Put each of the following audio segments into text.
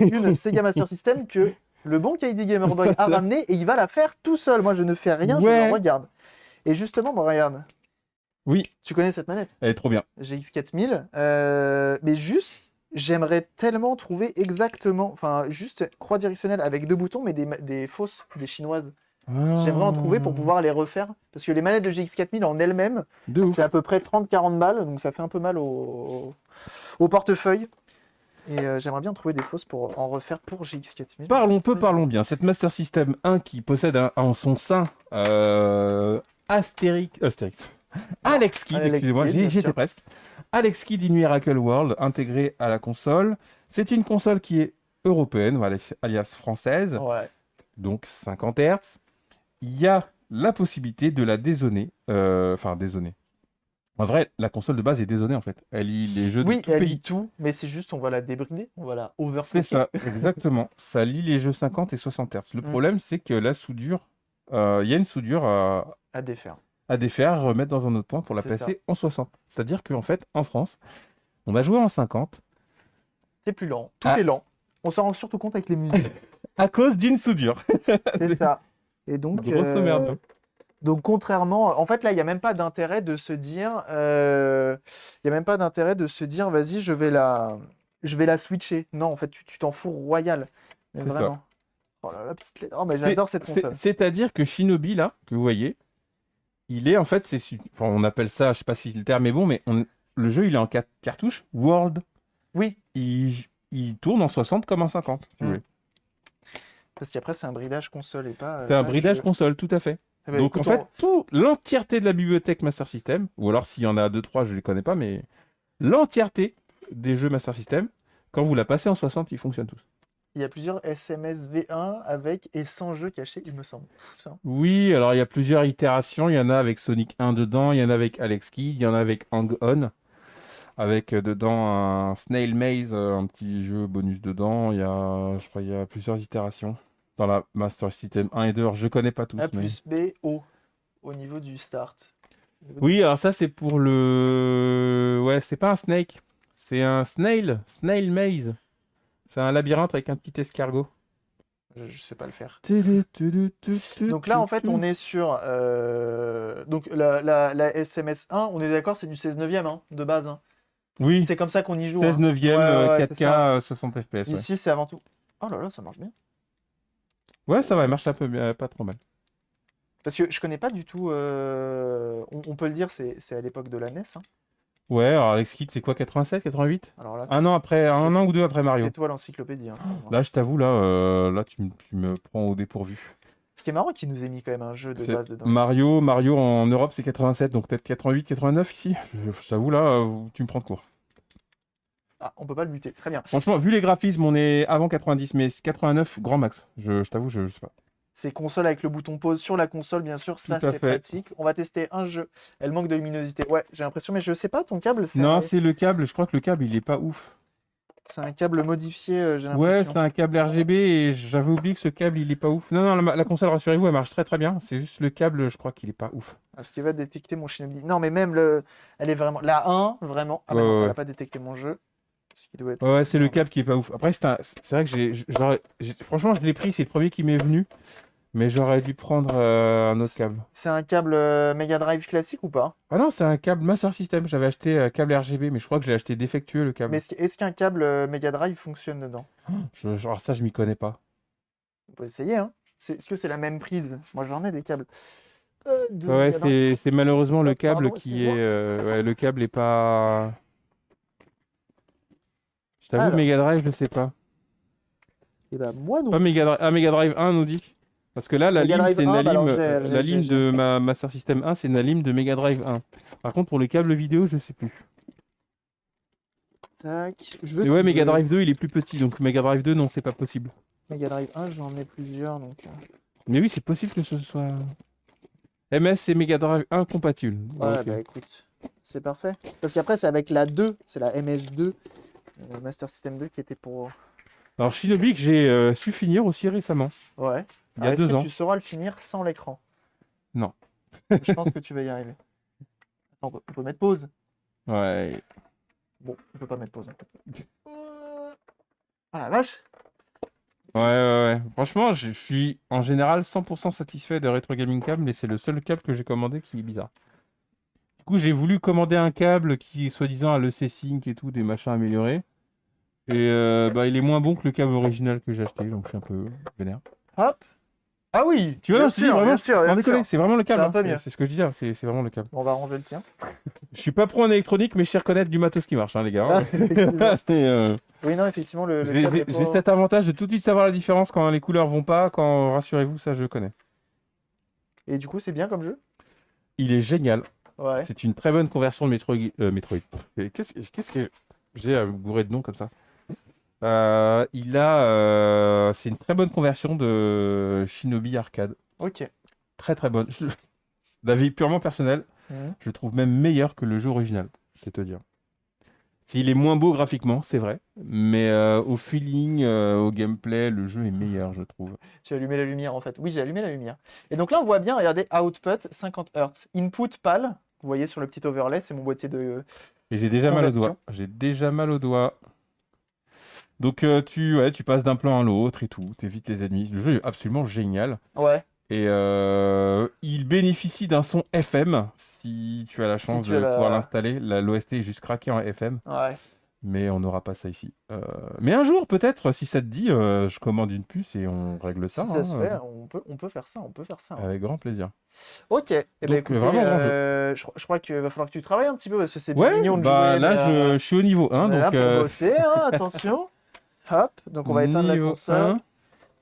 une Sega Master System que le bon KD Gamer Boy a ramené et il va la faire tout seul. Moi, je ne fais rien, je le Ouais. regarde. Et justement, bon, regarde, Oui, tu connais cette manette? elle est trop bien. GX 4000. Mais juste, j'aimerais tellement trouver exactement, enfin, juste croix directionnelle avec 2 boutons, mais des fausses, des chinoises. J'aimerais en trouver pour Ah, pouvoir les refaire. Parce que les manettes de GX 4000 en elles-mêmes, de c'est à ouf. peu près 30-40 balles, donc ça fait un peu mal au portefeuille. Et j'aimerais bien trouver des fausses pour en refaire pour GX 4000. Parlons bien. Cette Master System 1 qui possède en son sein Astérix. Non, Alex Kidd, Alex excusez-moi, Kidd, bien j'y étais sûr. presque. Alex Kidd in Miracle World intégré à la console. C'est une console qui est européenne, voilà, alias française, Ouais. donc 50 Hz. Il y a la possibilité de la dézoner, enfin dézoner. En vrai, la console de base est dézonée en fait. Elle lit les jeux de Oui, tout elle lit pays. tout, mais c'est juste, on va la débrider, on va la C'est overclocker. ça, exactement. Ça lit les jeux 50 et 60 Hz. Le Mm, problème, c'est que la soudure, il y a une soudure à défaire. à défaire, à remettre dans un autre point pour la C'est ça. passer en 60. C'est-à-dire qu'en fait, en France, on va jouer en 50 C'est plus lent, tout à, est lent. On s'en rend surtout compte avec les musiques. à cause d'une soudure. C'est C'est ça. Et donc, grosso merde. contrairement, en fait, là, il n'y a même pas d'intérêt de se dire, il y a même pas d'intérêt de se dire, vas-y, je vais la switcher. Non, en fait, tu t'en fous royal. Mais C'est ça. vraiment. Oh là là, petite lettre. Oh, mais j'adore cette console. C'est-à-dire que Shinobi, là, que vous voyez, il est en fait, enfin, on appelle ça, je sais pas si le terme est bon, mais le jeu, il est en 4 cartouches. World, Oui, il tourne en 60 comme en 50, si vous mm. voulez. Parce qu'après, c'est un bridage console et C'est un pas bridage jeu. console, tout à fait. Eh ben, Donc en écoute, fait, l'entièreté de la bibliothèque Master System, ou alors s'il y en a deux, trois, je les connais pas, mais l'entièreté des jeux Master System, quand vous la passez en 60, ils fonctionnent tous. il y a plusieurs SMS V1 avec et sans jeu caché, il me semble. Ça. Oui, alors il y a plusieurs itérations. Il y en a avec Sonic 1 dedans, il y en a avec Alex Kidd, il y en a avec Hang On, avec dedans un Snail Maze, un petit jeu bonus dedans. Je crois, il y a plusieurs itérations dans la Master System 1 et 2. Alors, je connais pas tous, A mais. plus B, O, au niveau du start. Au niveau Oui, alors ça c'est pour le. Ouais, c'est pas un snake, c'est un snail maze. C'est un labyrinthe avec un petit escargot. je sais pas le faire. Tudu, tudu, tu, tu, Donc là, tu, en fait, tu. on est sur. Donc la SMS 1, on est d'accord, c'est du 16 neuvième hein, de base. Hein. Oui, C'est comme ça qu'on y joue. 16 Hein. Ouais, neuvième, ouais, ouais, c'est 4K, ça. 60 FPS, ouais. Ici, c'est avant tout. Oh là là, ça marche bien. Ouais, ça va, elle marche un peu bien, pas trop mal. Parce que je connais pas du tout. On peut le dire, c'est à l'époque de la NES. Hein. Ouais, alors Alex Kidd, c'est quoi, 87, 88? Alors là, Un an après, c'est un an ou deux après c'est Mario. toi l'encyclopédie. Hein, vraiment. Là, je t'avoue, là, tu me prends au dépourvu. Ce qui est marrant, qu'il nous ait mis quand même un jeu de base dedans ici. Mario en Europe, c'est 87, donc peut-être 88, 89 ici. Je t'avoue, là, tu me prends de court. Ah, on peut pas le buter. Très bien. Franchement, vu les graphismes, on est avant 90, mais c'est 89 grand max. Je t'avoue, je sais pas. C'est console avec le bouton pause sur la console, bien sûr, Tout ça à c'est fait. pratique. On va tester un jeu. Elle manque de luminosité. Ouais, j'ai l'impression, mais je sais pas, ton câble, Non, c'est le câble. Je crois que le câble, il est pas ouf. c'est un câble modifié, j'ai Ouais, l'impression. c'est un câble RGB et j'avais oublié que ce câble, il est pas ouf. Non, non, la console, rassurez-vous, elle marche très très bien. C'est juste le câble, je crois qu'il est pas ouf. Ah, ce qui va détecter mon Shinobi. Non, mais même elle est vraiment. La 1, vraiment. Ah Ouais, bah non, ouais, elle ouais. a pas détecté mon jeu. Ce qui doit Ouais, être. ouais, c'est le Merde. câble qui est pas ouf. Après, c'est vrai que franchement, je l'ai pris, c'est le premier qui m'est venu. Mais j'aurais dû prendre un autre C'est câble. c'est un câble Mega Drive classique ou pas? Ah non, c'est un câble Master System. J'avais acheté câble RGB, mais je crois que j'ai acheté défectueux le Mais câble. est-ce qu'un câble Mega Drive fonctionne dedans? Alors ça, je m'y connais pas. On peut essayer, hein. Est-ce que c'est la même prise? Moi j'en ai des câbles. De Ouais, ouais, Mega Drive. c'est malheureusement le Oh, câble pardon, qui est. excuse-moi. Ouais, le câble est pas. Je t'avoue, Alors, Mega Drive, je sais pas. et ben moi non Pas plus. Mega Drive. Ah, Mega Drive 1 nous dit. Parce que là, la Mega lime, Drive c'est une 1, bah lime. alors La lime de ma Master System 1, c'est une lime de Mega Drive 1. Par contre, pour les câbles vidéo, je sais plus. Tac, je vais Et ouais, Mega trouver. Drive 2, il est plus petit. Donc Mega Drive 2, non, c'est pas possible. Mega Drive 1, j'en ai plusieurs, donc. Mais oui, c'est possible que ce soit. MS et Mega Drive 1 compatibles. Ouais, Ok. bah écoute, c'est parfait. Parce qu'après, c'est avec la 2, c'est la MS2, Master System 2 qui était pour. Alors, Shinobi, que j'ai su finir aussi récemment, Ouais. il y Alors, a est-ce que 2 ans. tu sauras le finir sans l'écran? Non. Je pense que tu vas y arriver. Attends, on peut mettre pause. Ouais. Bon, on peut pas mettre pause. Oh la vache! Ouais, ouais, ouais. Franchement, je suis en général 100% satisfait de Retro Gaming Cable, mais c'est le seul câble que j'ai commandé qui est bizarre. Du coup, j'ai voulu commander un câble qui, soi-disant, a le C-Sync et tout, des machins améliorés. Et bah, il est moins bon que le câble original que j'ai acheté, donc je suis un peu vénère. Hop. Ah oui, Tu vois, non, je te dis vraiment, bien sûr, sans bien déconner, sûr. c'est vraiment le C'est câble, un hein. peu C'est mieux. c'est ce que je dis, hein. C'est vraiment le câble. Bon, on va ranger le tien. Je suis pas pro en électronique, mais je sais reconnaître du matos qui marche, hein, les gars. Ah, effectivement. C'est, Oui, non, effectivement, le j'ai câble j'ai- est j'ai pas. cet avantage de tout de suite savoir la différence quand les couleurs vont pas, quand, rassurez-vous, ça je connais. Et du coup, c'est bien comme jeu? Il est génial. Ouais. C'est une très bonne conversion de Metroid. Et qu'est-ce que j'ai à me gourer de nom comme ça? C'est une très bonne conversion de Shinobi Arcade. Ok. Très très bonne. D'avis purement personnel, Mhm. je le trouve même meilleur que le jeu original, c'est te dire. S'il est moins beau graphiquement, c'est vrai, mais au feeling, au gameplay, le jeu est meilleur, je trouve. Tu as allumé la lumière en fait. Oui, j'ai allumé la lumière. Et donc là, on voit bien, regardez, output 50 Hz. Input PAL, vous voyez sur le petit overlay, c'est mon boîtier de Et j'ai déjà mal au doigt. conversion. J'ai déjà mal au doigt. Donc tu passes d'un plan à l'autre et tout, t'évites les ennemis. Le jeu est absolument génial. Ouais, Et il bénéficie d'un son FM, si tu as la si chance tu as de pouvoir la. l'installer. L'OST est juste craqué en FM, Ouais, mais on n'aura pas ça ici. Mais un jour, peut-être, si ça te dit, je commande une puce et on règle ça, si ça se hein, fait, on peut faire ça, on peut faire ça, hein. avec grand plaisir. Ok, eh ben Donc, écoutez, vraiment bon jeu. je crois qu'il va falloir que tu travailles un petit peu parce que c'est bien Ouais, mignon de bah jouer, mais là, je suis au niveau on 1, est là donc pour bosser, hein, attention. Hop, donc on va éteindre la niveau console. 1.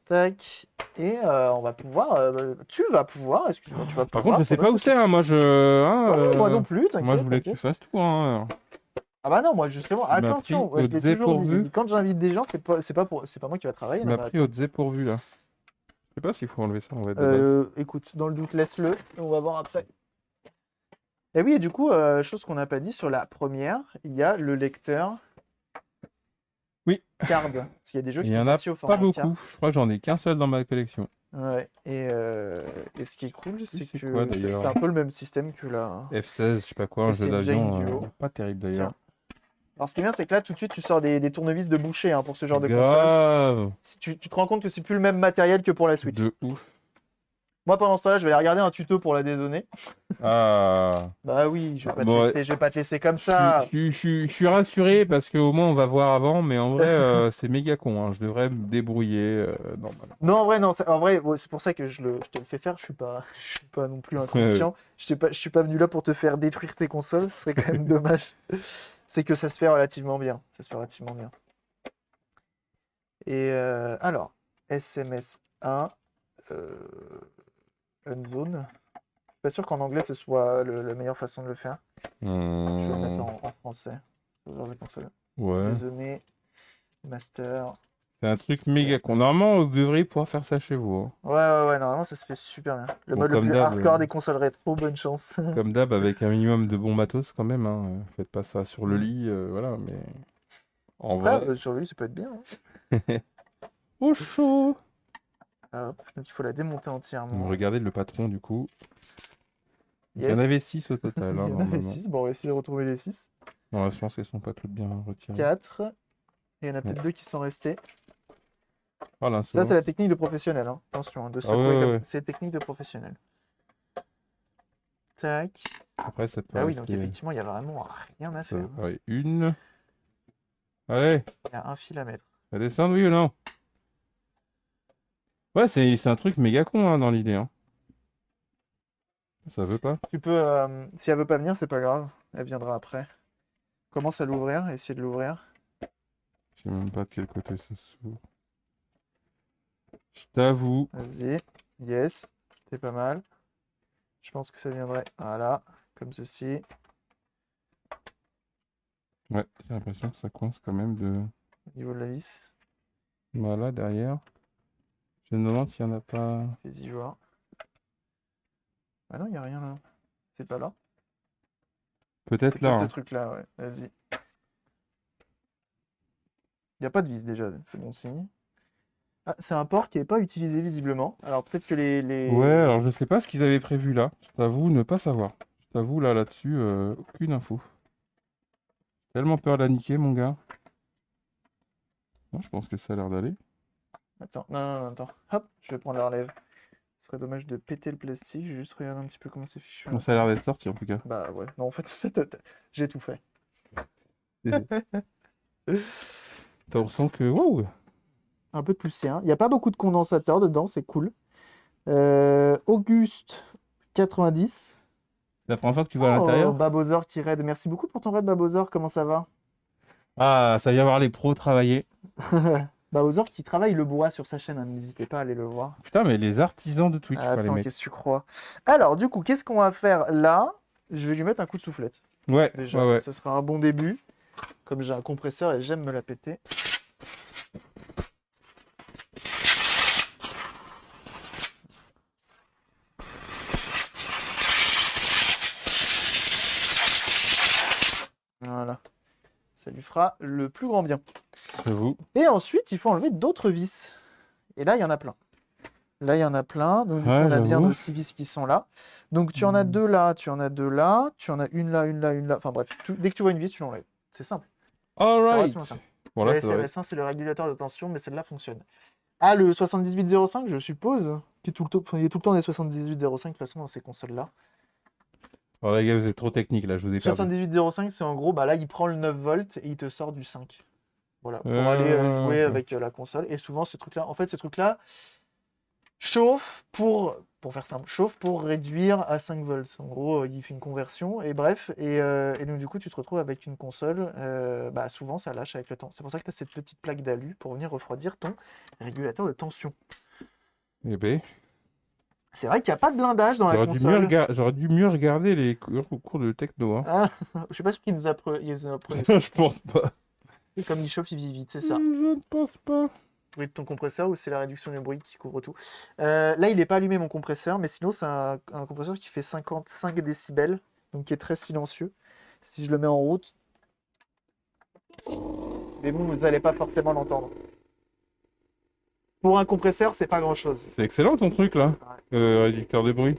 Tac. Et on va pouvoir. Tu vas pouvoir, excuse-moi, tu vas Par contre, je pouvoir sais ton pas autre où côté. c'est, hein. Moi, Moi non plus, moi, je t'inquiète, voulais que tu t'inquiète. fasses tout, hein. Ah bah non, moi justement, Tu m'as pris attention, moi, au je l'ai toujours dit. J'ai dépourvu. dit, quand j'invite des gens, c'est pas moi qui va travailler. Tu Non m'as mais pris au attends. dépourvu, là. Je sais pas s'il faut enlever ça, en fait, de base. Écoute, dans le doute, laisse-le. Et on va voir après. Et oui, et du coup, chose qu'on n'a pas dit sur la première, il y a le lecteur Oui, card. Parce qu'il y a des jeux il qui y sont en a sortis au pas format carte. beaucoup. Je crois que j'en ai qu'un seul dans ma collection. Ouais. Et ce qui est cool, Lui, c'est c'est quoi, que d'ailleurs? t'as un peu le même système que la F-16, je sais pas quoi, un jeu PC Engine d'avion. Duo. Pas terrible, d'ailleurs. Tiens. Alors, ce qui est bien, c'est que là, tout de suite, tu sors des tournevis de boucher hein, pour ce genre de console. Grave. Si tu te rends compte que c'est plus le même matériel que pour la Switch. De ouf. Moi, pendant ce temps-là, je vais aller regarder un tuto pour la dézoner. Ah. Bah oui, Ah, bon, ouais. je vais pas te laisser comme Je ça. suis, je suis, je suis rassuré parce qu'au moins on va voir avant, mais en vrai, c'est méga con, hein. Je devrais me débrouiller normal. Non, en vrai, non. En vrai, ouais, c'est pour ça que je te le fais faire. Je suis pas non plus inconscient. Je suis pas venu là pour te faire détruire tes consoles. Ce serait quand même dommage. C'est que ça se fait relativement bien. Ça se fait relativement bien. Et alors, SMS 1, euh, Unzone. Je suis pas sûr qu'en anglais ce soit la meilleure façon de le faire. Je vais le mettre en français. Genre de console. Ouais. Désolé. Master. C'est un truc méga Système. con. Normalement, vous devriez pouvoir faire ça chez vous, hein. Ouais, normalement ça se fait super bien. Le Bon, mode le comme plus d'hab, hardcore des consoles rétro, bonne chance. comme d'hab, avec un minimum de bon matos quand même, hein. Faites pas ça sur le Mm. lit, voilà, mais en Après, vrai. sur lui, ça peut être bien, Au chaud! hein. Hop, donc il faut la démonter entièrement. Regardez le patron du coup. Il y en Yes. avait 6 au total, Il hein, y en avait normalement. 6. Bon, on va essayer de retrouver les 6. Bon, je pense qu'elles sont pas toutes bien retirées. 4. Et il y en a Ouais. peut-être 2 qui sont restés. Oh Ça, c'est l'insolence. la technique de professionnel, hein. Attention, hein, de Ah ouais, secouer ouais, comme ouais. c'est la technique de professionnel. Tac. Après, ça peut Ah oui, donc rester. effectivement, il y a vraiment rien à Ça... faire. Ouais, une. Allez, Il y a un fil à mettre. ça descend, oui ou non? Ouais, c'est un truc méga con hein, dans l'idée, hein. Ça veut pas. Tu peux, si elle veut pas venir, c'est pas grave. Elle viendra après. Commence à l'ouvrir, essayer de l'ouvrir. Je sais même pas de quel côté ça s'ouvre. Je t'avoue. Vas-y. Yes. C'est pas mal. Je pense que ça viendrait. Voilà. Comme ceci. Ouais, j'ai l'impression que ça coince quand même de. Au niveau de la vis. Voilà, derrière. Je me demande s'il y en a pas. Fais-y voir. Ah non, il n'y a rien là. C'est pas là. Peut-être C'est là, peut-être ce hein. truc-là, ouais. Vas-y. Il n'y a pas de vis déjà. C'est bon signe. Ah, c'est un port qui n'est pas utilisé visiblement. Alors peut-être que Ouais, alors je sais pas ce qu'ils avaient prévu là. Je t'avoue ne pas savoir. Je t'avoue là-dessus, aucune info. Tellement peur de la niquer, mon gars. Moi, je pense que ça a l'air d'aller. Attends, non, attends. Hop, je vais prendre la relève. Ce serait dommage de péter le plastique. Je vais juste regarder un petit peu comment c'est fichu. Ça a l'air d'être sorti en tout cas. Bah ouais. Non, en fait, j'ai tout fait. On sent que. Waouh! Un peu de poussière. Il n'y a pas beaucoup de condensateur dedans, c'est cool. Auguste 90. C'est la première fois que tu vas à Oh, l'intérieur? Babozor qui raid. Merci beaucoup pour ton raid, Babozor. Comment ça va? Ah, ça vient voir les pros travailler. Babozor qui travaille le bois sur sa chaîne, hein, n'hésitez pas à aller le voir. Putain, mais les artisans de Twitch, quoi, les Attends, mecs. qu'est-ce que tu crois? Alors, du coup, qu'est-ce qu'on va faire là? Je vais lui mettre un coup de soufflette. Ouais, Déjà, ouais. ce sera un bon début. Comme j'ai un compresseur et j'aime me la péter. Voilà. Ça lui fera le plus grand bien. J'avoue. Et ensuite, il faut enlever d'autres vis. Et là, il y en a plein. Là, il y en a plein. Donc, du coup, Ouais, on a bien j'avoue. nos 6 vis qui sont là. Donc, tu en as deux là, tu en as deux là, tu en as une là, une là, une là. Enfin, bref, dès que tu vois une vis, tu l'enlèves. C'est simple. C'est Alright. relativement simple. Bon, Le là, ça devrait être- SMS1, c'est le régulateur de tension, mais celle-là fonctionne. Ah, le 7805, je suppose, qui est tout le temps, il y a tout le temps des 7805 de toute façon dans ces consoles-là. Oh, les gars, vous êtes trop technique là, je vous ai perdu. 7805, c'est en gros, bah là, il prend le 9 volts et il te sort du 5. Voilà, pour aller jouer Ok. avec la console. Et souvent, ce truc-là, en fait, ce truc-là chauffe pour faire simple, chauffe pour réduire à 5 volts. En gros, il fait une conversion et bref. Et donc, du coup, tu te retrouves avec une console. Bah, souvent, ça lâche avec le temps. C'est pour ça que tu as cette petite plaque d'alu pour venir refroidir ton régulateur de tension. Eh ben, C'est vrai qu'il n'y a pas de blindage dans la console. j'aurais dû mieux regarder les cours de techno. Hein. Ah, je suis pas sûr qu'ils nous apprenaient ça. Je pense pas. Comme il chauffe, il vit vite, c'est ça. Je ne pense pas. Le bruit de ton compresseur ou c'est la réduction du bruit qui couvre tout. Là, il n'est pas allumé mon compresseur, mais sinon, c'est un compresseur qui fait 55 décibels, donc qui est très silencieux. Si je le mets en route, mais vous n'allez pas forcément l'entendre. Pour un compresseur, c'est pas grand-chose. C'est excellent ton truc là, réducteur de bruit.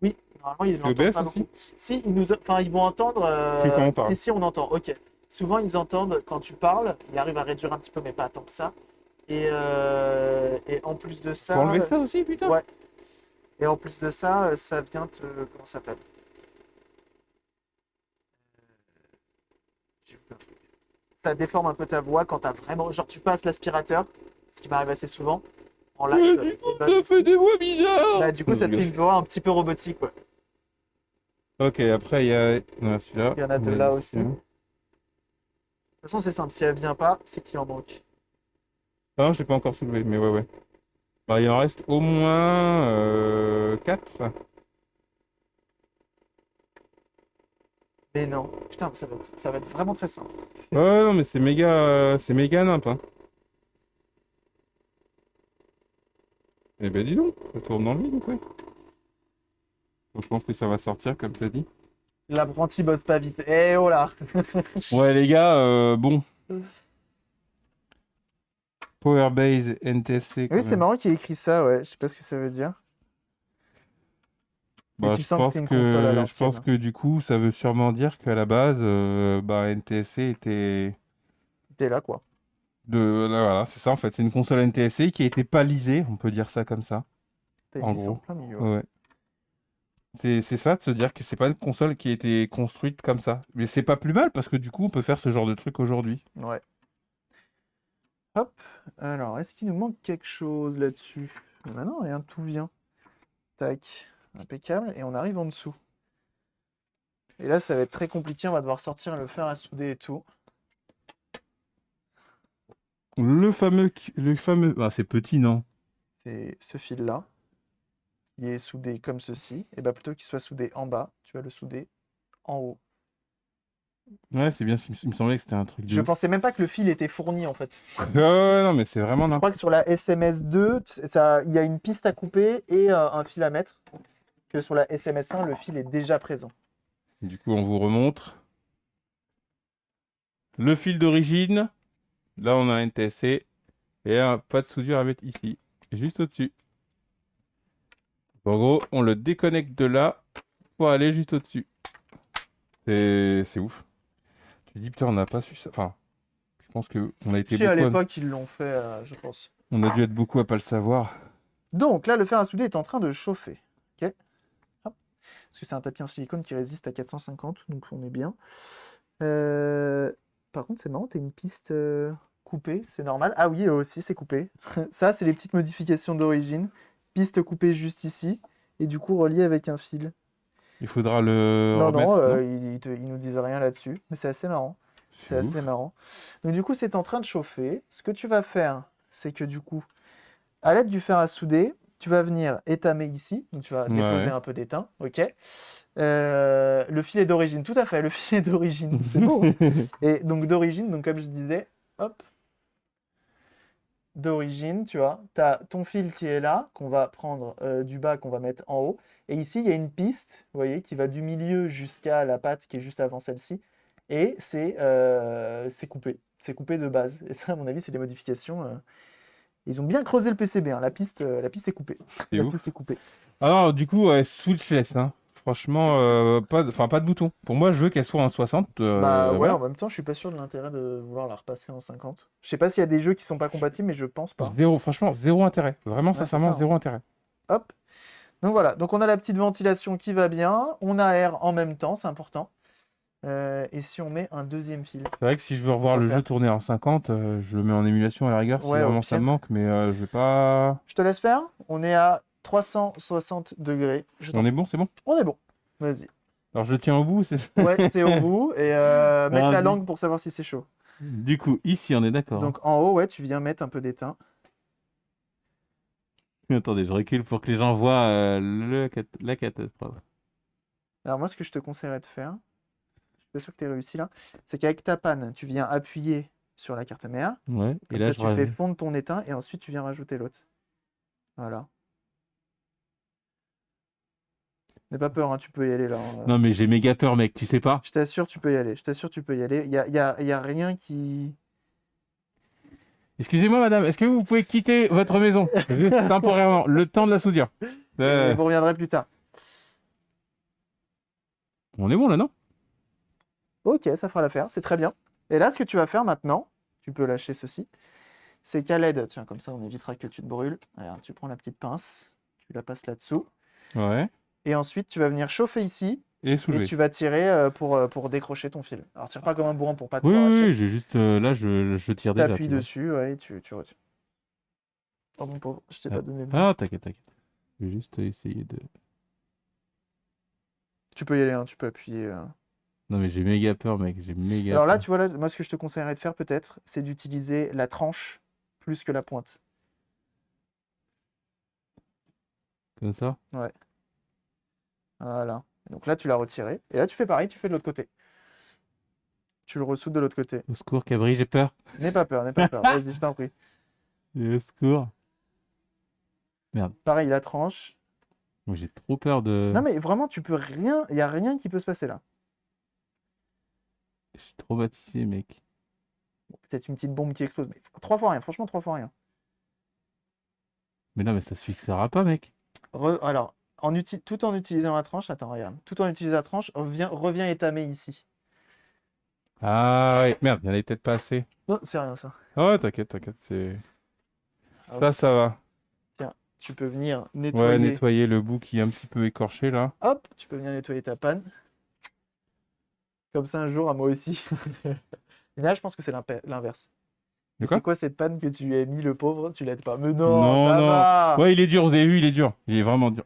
Oui, normalement, ils Tu l'entendent OBS pas aussi? beaucoup. Si, ils vont entendre. Oui, quand on parle. Ici, on entend. Ok. Souvent, ils entendent quand tu parles. Il arrive à réduire un petit peu, mais pas tant que ça. Et en plus de ça. Faut enlever ça aussi, putain. Ouais. Et en plus de ça, ça vient te. Comment ça s'appelle? J'ai oublié un truc. Ça déforme un peu ta voix quand t'as vraiment. Genre, tu passes l'aspirateur, ce qui m'arrive assez souvent, en live. Du et coup, bah, ça fait des voix bizarres. bah, du coup, ça te fait une voix un petit peu robotique. Ouais. Ok, après il y a celui-là. Il y en a deux là aussi. De toute façon, c'est simple. Si elle vient pas, c'est qu'il en manque. Ah non, je l'ai pas encore soulevé, mais ouais. Bah, il en reste au moins 4. Mais non. Putain, ça va être vraiment très simple. Ouais, non, mais c'est méga nimp. Hein. Eh ben dis donc, ça tourne dans le vide, quoi. Bon, je pense que ça va sortir, comme tu as dit. L'apprenti bosse pas vite. Eh oh là! Ouais, les gars, bon. Powerbase NTSC, quand Oui, c'est même. marrant qu'il ait écrit ça, ouais. Je sais pas ce que ça veut dire. Bah, Et tu je sens que pense c'est une console à je l'ancienne. pense que du coup, ça veut sûrement dire qu'à la base, bah, NTSC était T'es là, quoi. voilà, c'est ça en fait. C'est une console NTSC qui a été palisée, on peut dire ça comme ça, T'as une en vis en gros. plein milieu. Ouais. C'est ça de se dire que c'est pas une console qui a été construite comme ça. Mais c'est pas plus mal parce que du coup, on peut faire ce genre de truc aujourd'hui. Ouais. Hop. Alors, est-ce qu'il nous manque quelque chose là-dessus? Bah non, rien, tout vient. Tac. Impeccable. Et on arrive en dessous. Et là, ça va être très compliqué. On va devoir sortir le fer à souder et tout. Le fameux, ah, c'est petit, non? C'est ce fil-là. Il est soudé comme ceci. Et bah plutôt qu'il soit soudé en bas, tu vas le souder en haut. Ouais, c'est bien. Il me semblait que c'était un truc de Je ouf. pensais même pas que le fil était fourni en fait. Ouais, non, mais c'est vraiment Je crois que sur la SMS2, il y a une piste à couper et un fil à mettre. Que sur la SMS1, le fil est déjà présent. Du coup, on vous remontre. Le fil d'origine. Là, on a un NTSC. Et un pas de soudure à mettre ici. Juste au-dessus. En gros, on le déconnecte de là pour aller juste au-dessus. C'est ouf. Tu te dis, putain, on n'a pas su ça. Enfin, je pense qu'on a été Si à beaucoup. l'époque ils l'ont fait, je pense. On a dû être beaucoup à pas le savoir. Donc là, le fer à souder est en train de chauffer. Ok. Hop. Parce que c'est un tapis en silicone qui résiste à 450, donc on est bien. Euh, Par contre, c'est marrant, t'as une piste coupée, c'est normal. Ah oui, eux aussi, c'est coupé. Ça, c'est les petites modifications d'origine. Piste coupée juste ici, et du coup reliée avec un fil. Il faudra le Non, non, remettre, non? ils nous disent rien là-dessus, mais c'est assez marrant. C'est C'est assez ouf. marrant. Donc du coup, c'est en train de chauffer. Ce que tu vas faire, c'est que du coup, à l'aide du fer à souder, tu vas venir étamer ici. Donc tu vas déposer Ouais. un peu d'étain, ok? Le fil est d'origine, tout à fait, le fil est d'origine, c'est beau, hein. Et donc d'origine, donc comme je disais, hop, d'origine, tu vois, tu as ton fil qui est là, qu'on va prendre du bas, qu'on va mettre en haut. Et ici, il y a une piste, vous voyez, qui va du milieu jusqu'à la patte qui est juste avant celle-ci. Et c'est coupé. C'est coupé de base. Et ça, à mon avis, c'est des modifications. Ils ont bien creusé le PCB, hein. La piste est coupée. C'est La piste ouf. est coupée. Alors, du coup, switchless, hein. Franchement, enfin, pas de bouton. Pour moi, je veux qu'elle soit en 60. Bah ouais, Voilà. en même temps, je suis pas sûr de l'intérêt de vouloir la repasser en 50. Je sais pas s'il y a des jeux qui sont pas compatibles, mais je pense pas. Zéro, franchement, zéro intérêt. Vraiment, Ouais, c'est ça, sincèrement, hein. zéro intérêt. Hop. Donc voilà, donc on a la petite ventilation qui va bien, on a air en même temps, c'est important. Et si on met un deuxième fil, C'est vrai que si je veux on revoir va le jeu faire. tourner en 50, je le mets en émulation à la rigueur si Ouais, au vraiment ça me pire. manque, mais je vais pas. Je te laisse faire. On est à 360 degrés. Je t'en On est prie. bon, c'est bon? On est bon. Vas-y. Alors je le tiens au bout, c'est ça? Ouais, c'est au bout. Et mettre Alors, la langue pour savoir si c'est chaud. du coup, ici, on est d'accord, hein. Donc en haut, ouais, tu viens mettre un peu d'étain. Attendez, je recule pour que les gens voient la catastrophe. Alors moi, ce que je te conseillerais de faire, je suis pas sûr que tu aies réussi là, c'est qu'avec ta panne, tu viens appuyer sur la carte mère. Ouais, et Comme là, ça, je tu fais rajoute. fondre ton étain et ensuite tu viens rajouter l'autre. Voilà. N'aie pas peur, hein, tu peux y aller là, hein. Non, mais j'ai méga peur, mec, tu sais pas? Je t'assure, tu peux y aller. Je t'assure, tu peux y aller. Il y a rien qui. Excusez-moi, madame, est-ce que vous pouvez quitter votre maison? Juste temporairement, le temps de la soudure. Et Euh, vous reviendrez plus tard. On est bon là, non? Ok, ça fera l'affaire, c'est très bien. Et là, ce que tu vas faire maintenant, tu peux lâcher ceci, c'est qu'à l'aide, tiens, comme ça on évitera que tu te brûles. Regarde, tu prends la petite pince, tu la passes là-dessous, Ouais. et ensuite tu vas venir chauffer ici, Et et soulever. tu vas tirer pour décrocher ton fil. Alors tire pas comme un bourrin pour pas Oui, tout oui, arracher. oui, j'ai juste. Là, je tire déjà, T'appuies tu vois. dessus, ouais, et tu retires. Oh mon pauvre, je t'ai Ah, pas donné de main. ah, t'inquiète, t'inquiète. Je vais juste essayer de. Tu peux y aller, hein, tu peux appuyer. Non, mais j'ai méga peur, mec, j'ai méga Alors là, peur. tu vois, là, moi ce que je te conseillerais de faire peut-être, c'est d'utiliser la tranche plus que la pointe. Comme ça? Ouais, voilà. Donc là, tu l'as retiré. Et là, tu fais pareil, tu fais de l'autre côté. Tu le ressoudes de l'autre côté. Au secours, Cabri, j'ai peur. N'aie pas peur, n'aie pas peur. Vas-y, je t'en prie. Au secours. Merde. Pareil, la tranche. Moi, j'ai trop peur de. Non, mais vraiment, tu peux rien. Il n'y a rien qui peut se passer là. Je suis traumatisé, mec. Bon, peut-être une petite bombe qui explose. Mais 3 fois rien, franchement, 3 fois rien. Mais non, mais ça se fixera pas, mec. Alors, tout en utilisant la tranche, attends, regarde. Tout en utilisant la tranche, reviens étamer ici. Ah ouais, merde, il y en avait peut-être pas assez. Non, c'est rien ça. Ah ouais, t'inquiète, t'inquiète, c'est. Hop, Ça va. tiens, tu peux venir Ouais, nettoyer. nettoyer le bout qui est un petit peu écorché là. Hop, tu peux venir nettoyer ta panne. Comme ça, un jour, à moi aussi. Et là, je pense que c'est l'inverse. De Et c'est quoi? quoi cette panne que tu lui as mis, le pauvre? Tu l'aides pas. Mais non, Non, ça non. va! Ouais, il est dur, vous avez vu, il est dur. Il est vraiment dur.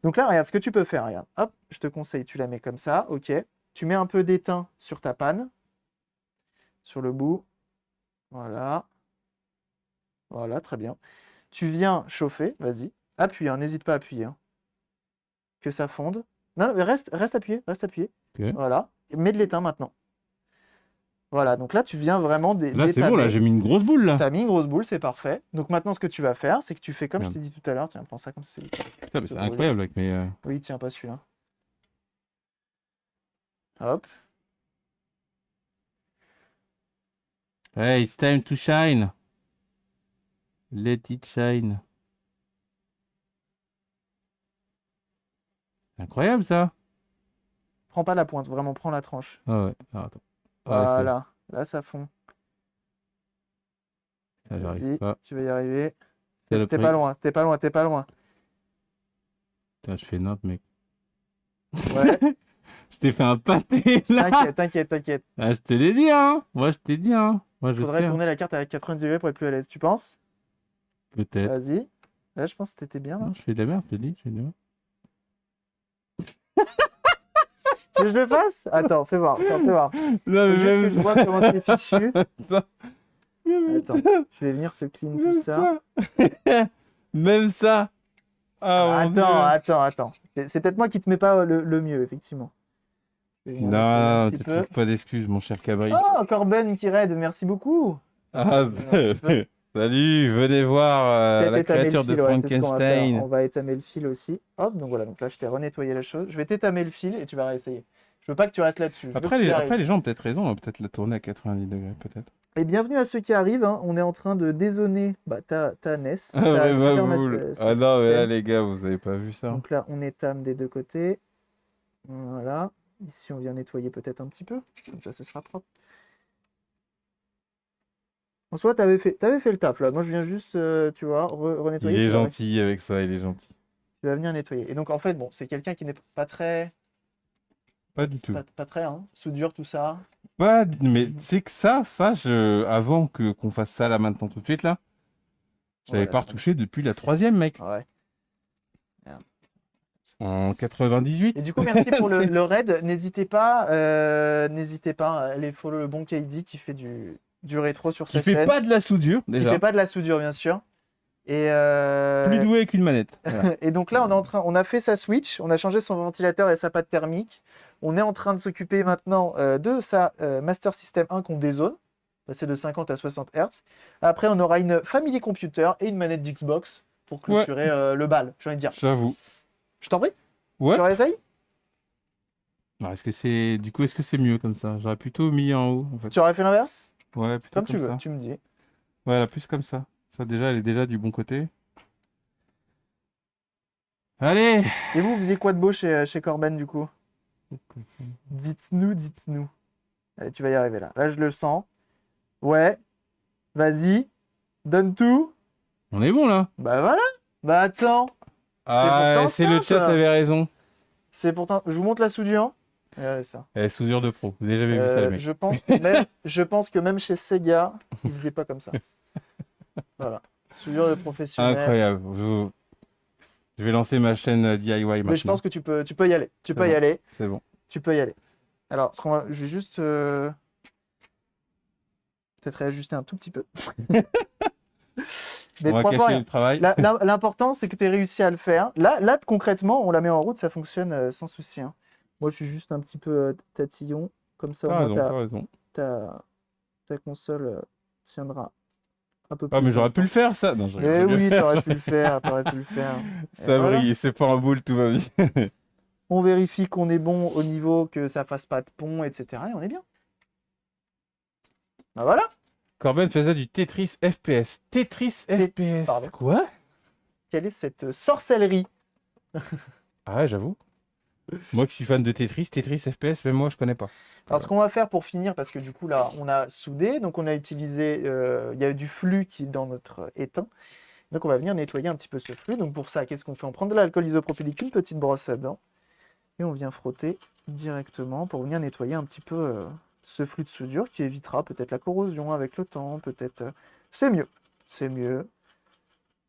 Donc là, regarde ce que tu peux faire. Regarde. Hop, je te conseille, tu la mets comme ça, ok. Tu mets un peu d'étain sur ta panne, sur le bout. Voilà. Voilà, très bien. Tu viens chauffer, vas-y. Appuie, hein, n'hésite pas à appuyer, hein. Que ça fonde. Non, non, mais reste appuyé, reste appuyé. Ok. Voilà. Et mets de l'étain maintenant. Voilà, donc là, tu viens vraiment Là, c'est bon, là, d'étamer. j'ai mis une grosse boule là. T'as mis une grosse boule, c'est parfait. Donc maintenant, ce que tu vas faire, c'est que tu fais comme je Merde. t'ai dit tout à l'heure. Tiens, prends ça comme c'est. Putain, mais Se c'est brûler. incroyable, mec, mais. Oui, tiens, pas celui-là. Hop. Hey, it's time to shine. Let it shine. C'est incroyable ça. Prends pas la pointe, vraiment, prends la tranche. Ah ouais, alors, attends. Ah ouais, Voilà. Là, ça fond. Ça, j'arrive Vas-y, pas. tu vas y arriver. C'est le T'es prix. pas loin, t'es pas loin, t'es pas loin. Putain, je fais n'importe, mec. Ouais, Je t'ai fait un pâté là. t'inquiète, t'inquiète, t'inquiète. Ah, je te l'ai dit, hein. Moi, je t'ai dit, hein. Moi, je Faudrait sais, hein. tourner la carte à 90 degrés pour être plus à l'aise, tu penses? Peut-être. Vas-y. Là, je pense que t'étais bien, là. Non, je fais de la merde, je te dis. Je fais de la merde. Tu veux que je le fasse? Attends, fais voir, attends, fais voir. Non, Faut mais juste que même je vois comment c'est fichu. ça. Attends, je vais venir te clean tout ça. Même ça. Ah, mon Attends. C'est peut-être moi qui te mets pas le mieux, effectivement. Je vais Dieu. venir nettoyer un Non, petit tu peu. trouves pas d'excuses, mon cher Cabri. Oh, Corben qui raid, merci beaucoup. Ah, Un petit peu. salut, venez voir Peut-être la étamer le créature de fil, ouais, c'est ce qu'on va faire. Frankenstein. On va étamer le fil aussi. Hop, donc voilà, donc là je t'ai renettoyé la chose. Je vais t'étamer le fil et tu vas réessayer. Je veux pas que tu restes là-dessus. Je veux Après, que tu y arrives. après, les gens ont peut-être raison, on va peut-être la tourner à 90 degrés, peut-être. Et bienvenue à ceux qui arrivent, hein. On est en train de dézoner ta NES, Ah, ta ouais, bah, Super ah Sonic non, mais là, System. les gars, vous avez pas vu ça. Donc là, on étame des deux côtés. Voilà. Ici, on vient nettoyer peut-être un petit peu. Comme ça, ce sera propre. En soi, t'avais fait le taf là. Moi, je viens juste, tu vois, Il renettoyer. est Tu vas, gentil avec ça, il est gentil. tu vas venir nettoyer. Et donc, en fait, bon, c'est quelqu'un qui n'est pas très, Pas du tout. pas très, hein, soudure, tout ça. Mais c'est que ça, avant qu'on fasse ça là maintenant tout de suite là, j'avais Voilà, pas retouché depuis la 3e, mec. Ouais. En 98. Et du coup, merci pour le raid. N'hésitez pas à aller follow le bon KD qui fait du rétro sur Qui cette fait chaîne. pas de la soudure Qui déjà. fait pas de la soudure, bien sûr. Et, Plus doué qu'une manette. Voilà. et donc là, on a fait sa switch, on a changé son ventilateur et sa pâte thermique. On est en train de s'occuper maintenant de sa Master System 1 qu'on dézone, passer de 50 à 60 Hz. Après, on aura une Family Computer et une manette d'Xbox pour clôturer le bal, j'ai envie de dire. J'avoue. Je t'en prie, Ouais. tu réessayes? Alors, est-ce que c'est mieux comme ça? J'aurais plutôt mis en haut en fait. Tu aurais fait l'inverse? Ouais, plutôt Comme tu veux, ça. tu me dis. Voilà, plus comme ça. Ça déjà, elle est déjà du bon côté. Allez! Et vous faisiez quoi de beau chez Corben du coup? Dites-nous. Allez, tu vas y arriver là. Là, je le sens. Ouais. Vas-y. Donne tout. On est bon là. Bah voilà. Bah attends. Ah, pourtant c'est le chat simple. avait raison. C'est pourtant. Je vous montre la soudure. Regardez ça. Soudure de pro. Vous avez jamais vu ça, les mecs. Je pense que même chez Sega, ils faisaient pas comme ça. Voilà. Soudure de professionnel. Incroyable. Je vais lancer ma chaîne DIY maintenant. Mais je pense que tu peux y aller. Tu peux y bon. aller. C'est bon. Tu peux y aller. Alors, je vais juste peut-être réajuster un tout petit peu. Mais On va trois fois cacher rien. le travail. L'important, c'est que tu aies réussi à le faire. Là, concrètement, on la met en route, ça fonctionne sans souci, hein. Moi, je suis juste un petit peu tatillon. Comme ça, au T'as moins, raison. ta console tiendra un peu Ah, plus mais j'aurais longtemps. pu le faire, ça. Non, Mais oui, t'aurais pu le faire. Et Ça voilà. brille, c'est pas un boule, tout va bien. On vérifie qu'on est bon au niveau, que ça fasse pas de pont, etc. Et on est bien. Bah voilà. Corben faisait du Tetris FPS. Tetris FPS. Pardon. Quoi? Quelle est cette sorcellerie? Ah ouais, j'avoue. Moi qui suis fan de Tetris FPS, même moi je connais pas. Alors, ce qu'on va faire pour finir, parce que du coup, là, on a soudé, donc on a utilisé, il y a du flux qui est dans notre étain. Donc, on va venir nettoyer un petit peu ce flux. Donc, pour ça, qu'est-ce qu'on fait? On prend de l'alcool isopropylique, une petite brosse à dents, et on vient frotter directement pour venir nettoyer un petit peu ce flux de soudure qui évitera peut-être la corrosion avec le temps, peut-être. C'est mieux.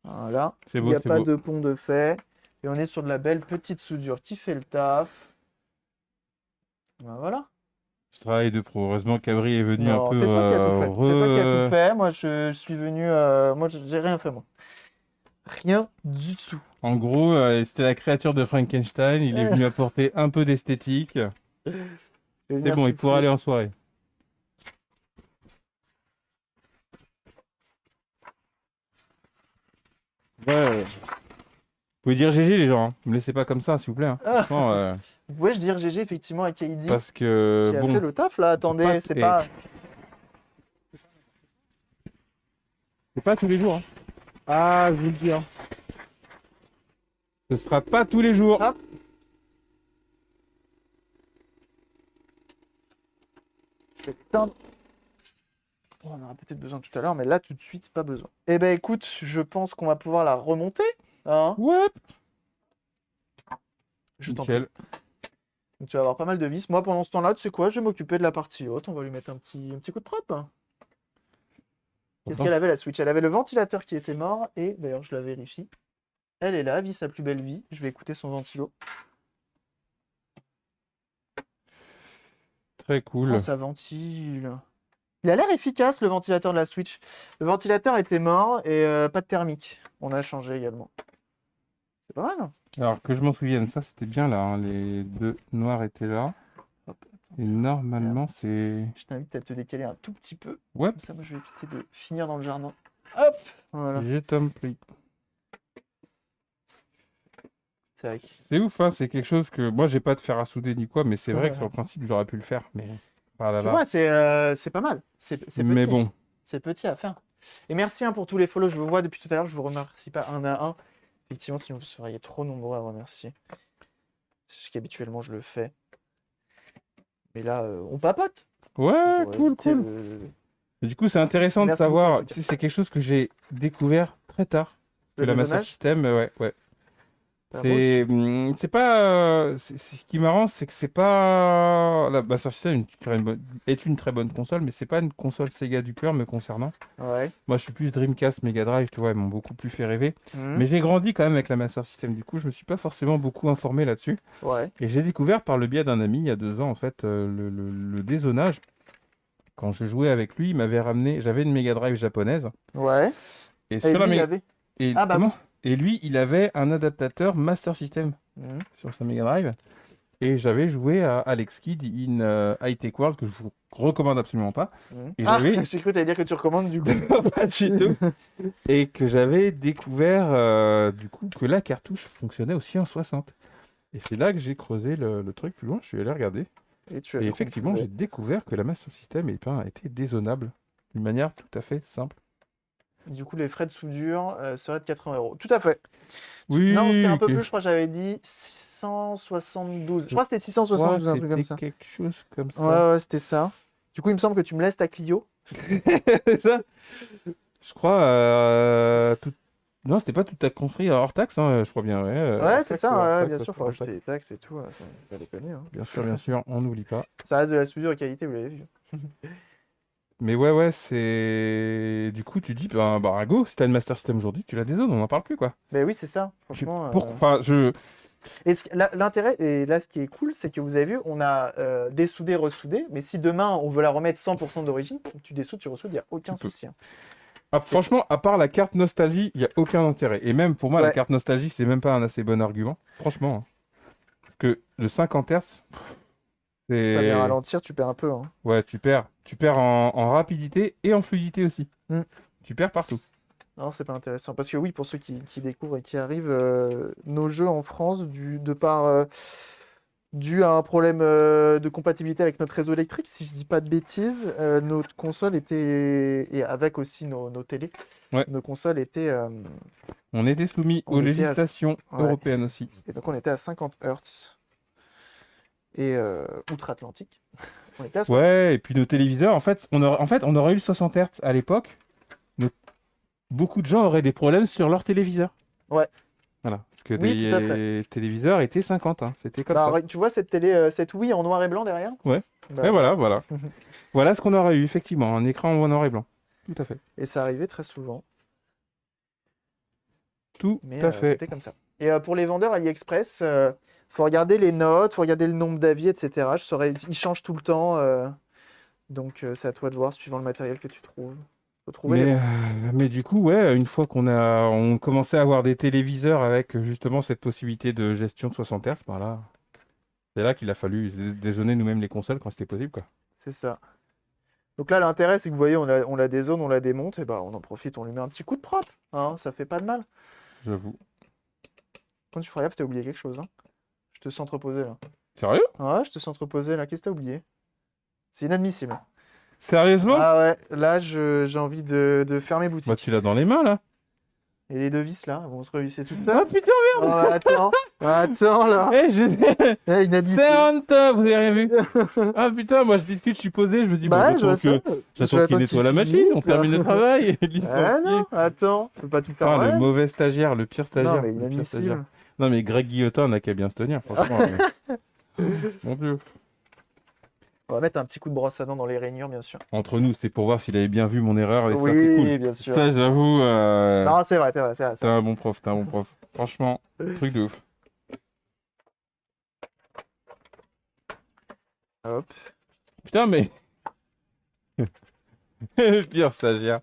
Voilà. C'est Il beau, n'y a c'est pas beau. de pont de fait. Et on est sur de la belle petite soudure qui fait le taf. Ben voilà. Je travaille de pro. Heureusement Cabri est venu un Non, peu. c'est toi qui as tout fait. C'est toi qui as tout fait. Moi, je suis venu. Moi, j'ai rien fait, moi. Rien du tout. En gros, c'était la créature de Frankenstein. Il est venu apporter un peu d'esthétique. C'est bon, il pourra aller en soirée. Ouais. Vous pouvez dire GG les gens, hein. Me laissez pas comme ça s'il vous plaît, hein. Franchement, Vous pouvez dire GG effectivement à KD parce que qui a bon, fait le taf là. Attendez, c'est pas. c'est pas tous les jours, hein. Ah, je vous le dis, hein. Ce sera pas tous les jours. Hop. Je vais éteindre On en aura peut-être besoin tout à l'heure, mais là, tout de suite, pas besoin. Eh ben, écoute, je pense qu'on va pouvoir la remonter. Hein, Ouais, je t'en prie. nickel. Donc, tu vas avoir pas mal de vis. Moi, pendant ce temps-là, tu sais quoi, je vais m'occuper de la partie haute. On va lui mettre un petit coup de prop. Qu'est-ce Attends. qu'elle avait, la Switch? Elle avait le ventilateur qui était mort. Et d'ailleurs, je la vérifie. Elle est là, vit sa plus belle vie. Je vais écouter son ventilo. Très Oh, cool. ça ventile. Il a l'air efficace, le ventilateur de la Switch. Le ventilateur était mort et pas de thermique. On a changé également. C'est pas mal. Alors que je m'en souvienne, ça c'était bien là, hein. Les deux noirs étaient là. Hop, attends, Et tiens, normalement regarde. c'est... Je t'invite à te décaler un tout petit peu. Ouais, Comme ça, moi, je vais éviter de finir dans le jardin. Hop, voilà. j'ai compris. C'est vrai. C'est ouf, hein, c'est quelque chose que... Moi j'ai pas de fer à souder ni quoi, mais c'est vrai que sur le principe j'aurais pu le faire. Mais... Ah là Tu là. vois, c'est pas mal. C'est Mais petit. bon. C'est petit à faire. Et merci hein, pour tous les follow. Je vous vois depuis tout à l'heure. Je vous remercie pas un à un. Effectivement, sinon vous seriez trop nombreux à remercier. C'est qu'habituellement je le fais. Mais là, on papote. Ouais, Pour cool, éviter cool. Et du coup c'est intéressant de Merci beaucoup, en savoir, tout tu cas. sais, c'est quelque chose que j'ai découvert très tard. Que Le la Master désonnage. System, ouais, ouais. Bah, moi aussi. C'est pas. Ce qui est marrant, c'est que c'est pas. La Master System est une très bonne console, mais c'est pas une console Sega du cœur me concernant. Ouais. Moi, je suis plus Dreamcast, Mega Drive, tu vois, ils m'ont beaucoup plus fait rêver. Mhm. Mais j'ai grandi quand même avec la Master System, du coup, je me suis pas forcément beaucoup informé là-dessus. Ouais. Et j'ai découvert par le biais d'un ami il y a 2 ans, en fait, le dézonage. Quand je jouais avec lui, il m'avait ramené. J'avais une Mega Drive japonaise. Ouais. Et Et sur la lui, il Mega. avait. Et Ah bah oui. comment? Et lui, il avait un adaptateur Master System Mhm. sur sa Mega Drive. Et j'avais joué à Alex Kidd in High Tech World, que je vous recommande absolument pas. Mhm. Et Ah, j'avais. j'ai cru que t'allais dire que tu recommandes du coup. Pas du tout. Et que j'avais découvert, du coup, que la cartouche fonctionnait aussi en 60. Et c'est là que j'ai creusé le truc plus loin. Je suis allé regarder. Et tu as Et vu qu'on effectivement, j'ai pouvait. découvert que la Master System était dézonable d'une manière tout à fait simple. Du coup, les frais de soudure seraient de 80 €. Tout à fait. Non, c'est Oui, un peu ok. plus, je crois que j'avais dit 672. Je Je crois que c'était crois 672, que un truc comme c'était ça. quelque chose comme Ouais, ça. ouais, c'était ça. Du coup, il me semble que tu me laisses ta Clio. C'est ça? Je crois, non, c'était pas tout à construit hors taxe, hein, je crois bien, ouais. Ouais, Hors c'est taxe, ça, hors ouais, taxe, bien sûr, faut hors rajouter taxe. les taxes et tout. Pas déconner, hein. Bien sûr, on n'oublie pas. Ça reste de la soudure de qualité, vous l'avez vu. Mais ouais, ouais, c'est... Du coup, tu dis, bah, go, si t'as une Master System aujourd'hui, tu la dézones, on n'en parle plus, quoi. Mais oui, c'est ça, Je sais franchement. pourquoi... Enfin, je... Et l'intérêt, et là, ce qui est cool, c'est que vous avez vu, on a dessoudé, ressoudé, mais si demain on veut la remettre 100% d'origine, tu dessoudes, tu ressoudes, il n'y a aucun Tu peux. souci. Hein. Ah, C'est- franchement, à part la carte nostalgie, il n'y a aucun intérêt. Et même, pour moi, la Ouais, carte nostalgie, c'est même pas un assez bon argument. Franchement, hein. Parce que le 50 Hz, ça vient c'est... ralentir, tu perds un peu. Hein. Ouais, tu perds. Tu perds en rapidité et en fluidité aussi. Mm. Tu perds partout. Non, c'est pas intéressant. Parce que oui, pour ceux qui découvrent et qui arrivent, nos jeux en France, dû à un problème de compatibilité avec notre réseau électrique, si je dis pas de bêtises, notre console était, et avec aussi nos télés, Ouais. nos consoles étaient, On était soumis on aux était à, législations ouais, européennes aussi. et donc on était à 50 Hz. Et outre-Atlantique, on était à 60. Ouais, et puis nos téléviseurs, en fait, on aurait eu le 60 Hz à l'époque. nos- Beaucoup de gens auraient des problèmes sur leur téléviseur. Ouais. Voilà, parce que Oui, tout à fait. des téléviseurs étaient 50, hein. C'était comme Bah, ça. tu vois cette télé, cette Wii en noir et blanc derrière? Ouais. Bah, Et voilà. Voilà ce qu'on aurait eu, effectivement, un écran en noir et blanc. Tout à fait. et ça arrivait très souvent, Tout mais à fait. c'était comme ça. Et pour les vendeurs AliExpress, faut regarder les notes, faut regarder le nombre d'avis, etc. Ils changent tout le temps, donc c'est à toi de voir suivant le matériel que tu trouves. Faut trouver les Mais, bons. mais du coup, ouais, une fois on commençait à avoir des téléviseurs avec justement cette possibilité de gestion de 60 Hz, ben là, c'est là qu'il a fallu dézoner nous-mêmes les consoles quand c'était possible, quoi. C'est ça. Donc là, l'intérêt, c'est que vous voyez, on la dézone, on la démonte, et bah on en profite, on lui met un petit coup de propre, hein, ça fait pas de mal. J'avoue. Quand tu feras gaffe, t'as oublié quelque chose, hein. Je te sens entreposer là. Sérieux? Ouais, je te sens entreposer là. Qu'est-ce que t'as oublié? C'est inadmissible. Sérieusement? Ah ouais, là, j'ai envie de fermer Bah, boutique. tu l'as dans les mains, là. Et les deux vis là, elles vont se revisser toutes Ah seules. putain, Oh, attends là. eh, j'ai... Inhabitué. C'est honteux, vous avez rien vu? Ah putain, moi je discute, je suis posé, je me dis, bon, Bah ouais, je vois j'attends ça. j'attends qu'il nettoie la machine, on finisse, termine le travail, Ah licencié. non, attends, on peut pas tout faire Ah, en le même. mauvais stagiaire, le pire Non, stagiaire, mais le pire stagiaire. inadmissible. Non mais Greg Guillotin n'a qu'à bien se tenir, franchement. Mon Dieu. On va mettre un petit coup de brosse à dents dans les rainures, bien sûr. Entre nous, c'était pour voir s'il avait bien vu mon erreur et ça, c'est Oui, cool. bien sûr. Ça, j'avoue, Non, c'est vrai, c'est vrai, c'est vrai. t'es un bon prof, t'es un bon prof. Franchement, truc de ouf. Hop. Putain, mais... Le pire stagiaire.